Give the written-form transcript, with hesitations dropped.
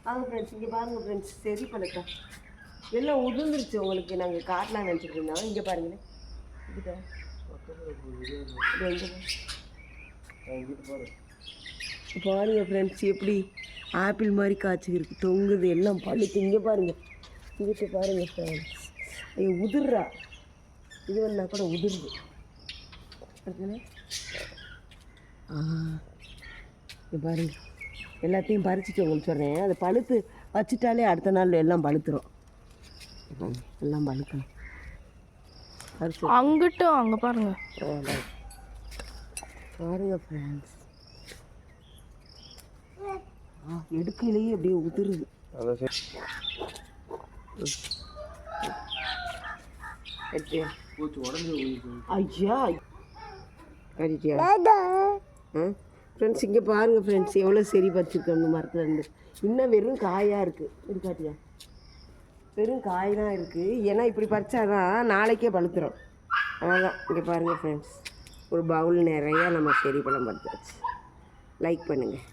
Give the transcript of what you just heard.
வாங்க ஃப்ரெண்ட்ஸ், இங்கே பாருங்கள் ஃப்ரெண்ட்ஸ், சரி பழக்கா எல்லாம் உதிர்ந்துருச்சு. உங்களுக்கு நாங்கள் காட்டலாம்னு நினச்சிட்டு இருந்தோம். இங்கே பாருங்களேன், இதுக்கா பாருங்க ஃப்ரெண்ட்ஸ், எப்படி ஆப்பிள் மாதிரி காய்ச்சி இருக்கு, தொங்குது, எல்லாம் பழுத்து. இங்கே பாருங்கள், இங்கிட்ட பாருங்கள் ஃப்ரெண்ட்ஸ், ஐயோ உதிர்றா, இது வேணா கூட உதிருது. இங்கே பாருங்க, எல்லாத்தையும் பறிச்சுட்டு உங்களுக்கு சொல்கிறேன். அது பழுத்து வச்சுட்டாலே அடுத்த நாள் எல்லாம் பழுத்துரும். எல்லாம் பழுக்கணும். அங்கிட்டும் அங்கே பாருங்க பாருங்க ஃப்ரெண்ட்ஸ், எடுக்கையிலேயே அப்படியே உதிருது. ஐயா ஃப்ரெண்ட்ஸ், இங்கே பாருங்கள் ஃப்ரெண்ட்ஸ், எவ்வளோ சரி பறிச்சிருக்கோம் மரத்துலேருந்து. இன்னும் வெறும் காயாக இருக்குது. இருக்காட்டியா, வெறும் காய் தான் இருக்குது. ஏன்னா இப்படி பறிச்சாதான் நாளைக்கே பழுத்துரும். அதான் இங்கே பாருங்கள் ஃப்ரெண்ட்ஸ், ஒரு பவுல் நிறையா நம்ம செரி பழம் பறிச்சாச்சு. லைக் பண்ணுங்கள்.